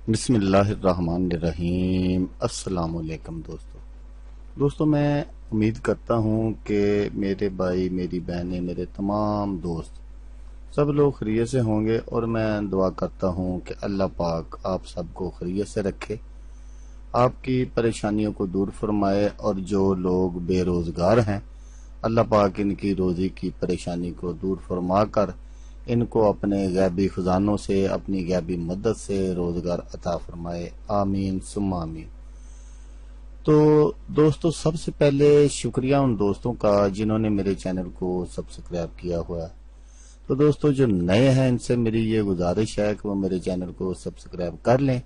بسم اللہ الرحمن الرحیم۔ السلام علیکم دوستو میں امید کرتا ہوں کہ میرے بھائی، میری بہنیں، میرے تمام دوست سب لوگ خیریت سے ہوں گے، اور میں دعا کرتا ہوں کہ اللہ پاک آپ سب کو خیریت سے رکھے، آپ کی پریشانیوں کو دور فرمائے، اور جو لوگ بے روزگار ہیں اللہ پاک ان کی روزی کی پریشانی کو دور فرما کر ان کو اپنے غیبی خزانوں سے، اپنی غیبی مدد سے روزگار عطا فرمائے، آمین ثم آمین۔ تو دوستو، سب سے پہلے شکریہ ان دوستوں کا جنہوں نے میرے چینل کو سبسکرائب کیا ہوا ہے۔ تو دوستو جو نئے ہیں ان سے میری یہ گزارش ہے کہ وہ میرے چینل کو سبسکرائب کر لیں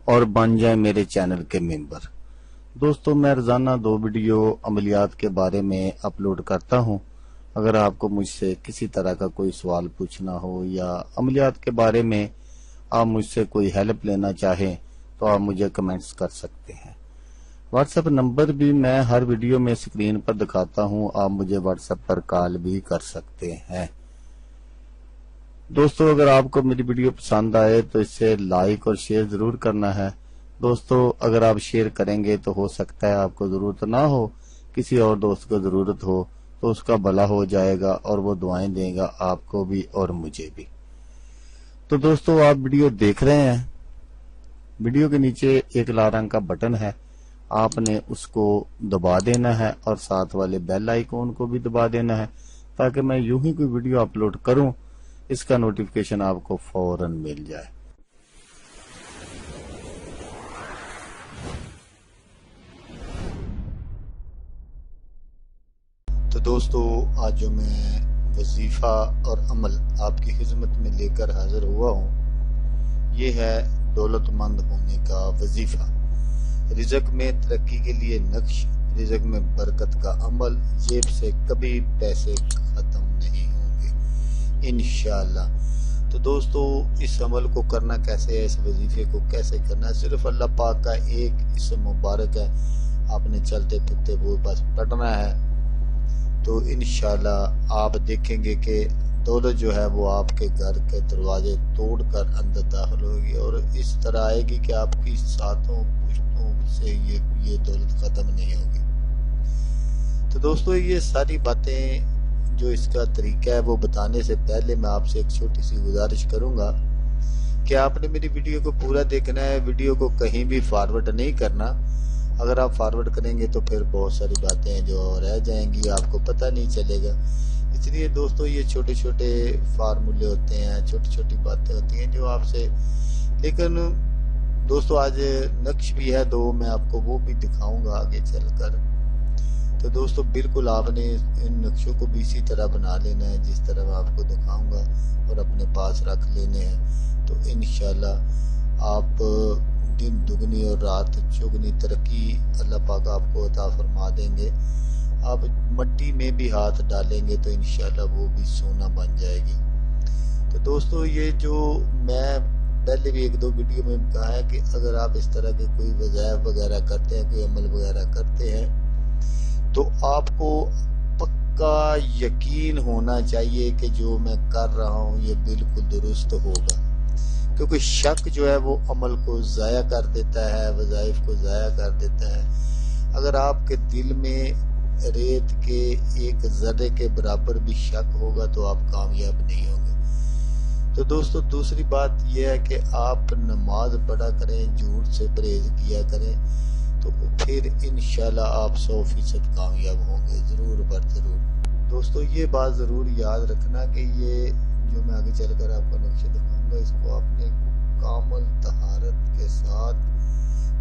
اور بن جائیں میرے چینل کے ممبر۔ دوستو میں روزانہ 2 ویڈیو عملیات کے بارے میں اپلوڈ کرتا ہوں۔ اگر آپ کو مجھ سے کسی طرح کا کوئی سوال پوچھنا ہو یا عملیات کے بارے میں آپ مجھ سے کوئی ہیلپ لینا چاہیں تو آپ مجھے کمنٹس کر سکتے ہیں۔ واٹس ایپ نمبر بھی میں ہر ویڈیو میں اسکرین پر دکھاتا ہوں، آپ مجھے واٹس ایپ پر کال بھی کر سکتے ہیں۔ دوستو اگر آپ کو میری ویڈیو پسند آئے تو اسے لائک اور شیئر ضرور کرنا ہے۔ دوستو اگر آپ شیئر کریں گے تو ہو سکتا ہے آپ کو ضرورت نہ ہو، کسی اور دوست کو ضرورت ہو تو اس کا بھلا ہو جائے گا اور وہ دعائیں دے گا آپ کو بھی اور مجھے بھی۔ تو دوستو آپ ویڈیو دیکھ رہے ہیں، ویڈیو کے نیچے ایک لال رنگ کا بٹن ہے، آپ نے اس کو دبا دینا ہے اور ساتھ والے بیل آئیکن کو بھی دبا دینا ہے تاکہ میں یوں ہی کوئی ویڈیو اپلوڈ کروں اس کا نوٹیفیکیشن آپ کو فوراً مل جائے۔ تو دوستو آج جو میں وظیفہ اور عمل آپ کی خدمت میں لے کر حاضر ہوا ہوں، یہ ہے دولت مند ہونے کا وظیفہ، رزق میں ترقی کے لیے نقش، رزق میں برکت کا عمل، جیب سے کبھی پیسے ختم نہیں ہوں گے انشاءاللہ۔ تو دوستو اس عمل کو کرنا کیسے ہے، اس وظیفے کو کیسے کرنا ہے، صرف اللہ پاک کا ایک اسم مبارک ہے، آپ نے چلتے پھرتے وہ بس پڑھنا ہے، تو انشاءاللہ آپ دیکھیں گے کہ دولت جو ہے وہ آپ کے گھر کے دروازے توڑ کر اندر داخل ہوگی، اور اس طرح آئے گی کہ آپ کی ساتھوں پشتوں سے یہ دولت ختم نہیں ہوگی۔ تو دوستو یہ ساری باتیں جو اس کا طریقہ ہے وہ بتانے سے پہلے میں آپ سے ایک چھوٹی سی گزارش کروں گا کہ آپ نے میری ویڈیو کو پورا دیکھنا ہے، ویڈیو کو کہیں بھی فارورڈ نہیں کرنا۔ اگر آپ فارورڈ کریں گے تو پھر بہت ساری باتیں جو رہ جائیں گی، آپ کو پتہ نہیں چلے گا۔ اس لیے دوستو یہ چھوٹے چھوٹے فارمولے ہوتے ہیں، چھوٹی چھوٹی باتیں ہوتی ہیں جو آپ سے، لیکن دوستو آج نقش بھی ہے 2، میں آپ کو وہ بھی دکھاؤں گا آگے چل کر۔ تو دوستو بالکل آپ نے ان نقشوں کو بھی اسی طرح بنا لینا ہے جس طرح میں آپ کو دکھاؤں گا، اور اپنے پاس رکھ لینے ہیں، تو انشاءاللہ آپ دن دگنی اور رات چگنی ترقی اللہ پاک آپ کو عطا فرما دیں گے۔ آپ مٹی میں بھی ہاتھ ڈالیں گے تو انشاءاللہ وہ بھی سونا بن جائے گی۔ تو دوستو یہ جو میں پہلے بھی 1-2 ویڈیو میں کہا ہے کہ اگر آپ اس طرح کے کوئی وظائف وغیرہ کرتے ہیں، کوئی عمل وغیرہ کرتے ہیں، تو آپ کو پکا یقین ہونا چاہیے کہ جو میں کر رہا ہوں یہ بالکل درست ہوگا، کیونکہ شک جو ہے وہ عمل کو ضائع کر دیتا ہے، وظائف کو ضائع کر دیتا ہے۔ اگر آپ کے دل میں ریت کے ایک ذرے کے برابر بھی شک ہوگا تو آپ کامیاب نہیں ہوں گے۔ تو دوستو دوسری بات یہ ہے کہ آپ نماز پڑھا کریں، جھوٹ سے پرہیز کیا کریں، تو پھر انشاءاللہ آپ 100% کامیاب ہوں گے، ضرور بر ضرور۔ دوستو یہ بات ضرور یاد رکھنا کہ یہ جو میں آگے چل کر آپ کو نقشے دکھاؤں گا، اس کو آپ نے کامل طہارت کے ساتھ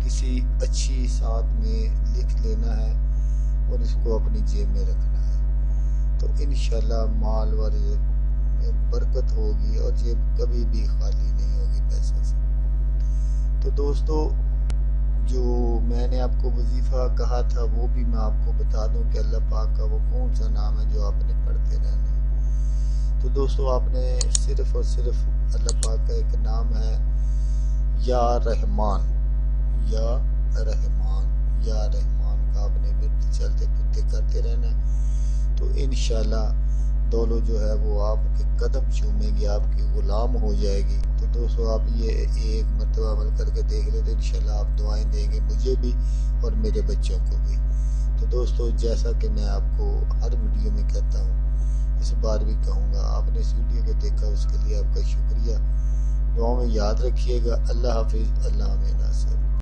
کسی اچھی ساتھ میں لکھ لینا ہے اور اس کو اپنی جیب میں رکھنا ہے، تو انشاءاللہ مال و رزق میں برکت ہوگی اور جیب کبھی بھی خالی نہیں ہوگی پیسے سے۔ تو دوستو جو میں نے آپ کو وظیفہ کہا تھا وہ بھی میں آپ کو بتا دوں کہ اللہ پاک کا وہ کون سا نام ہے جو آپ نے پڑھتے رہنا ہے۔ تو دوستو آپ نے صرف اور صرف اللہ پاک کا ایک نام ہے یا رحمان، یا رحمان، یا رحمان کا آپ نے ورد چلتے پھرتے کرتے رہنا ہے، تو انشاءاللہ دولت جو ہے وہ آپ کے قدم چومے گی، آپ کی غلام ہو جائے گی۔ تو دوستو آپ یہ ایک مرتبہ عمل کر کے دیکھ لیں تو انشاءاللہ آپ دعائیں دیں گے مجھے بھی اور میرے بچوں کو بھی۔ تو دوستو جیسا کہ میں آپ کو ہر ویڈیو میں کہتا ہوں، اس بار بھی کہوں گا، آپ نے اس ویڈیو کو دیکھا اس کے لیے آپ کا شکریہ۔ دعاؤں میں یاد رکھیے گا۔ اللہ حافظ، اللہ ہمیں ناصر۔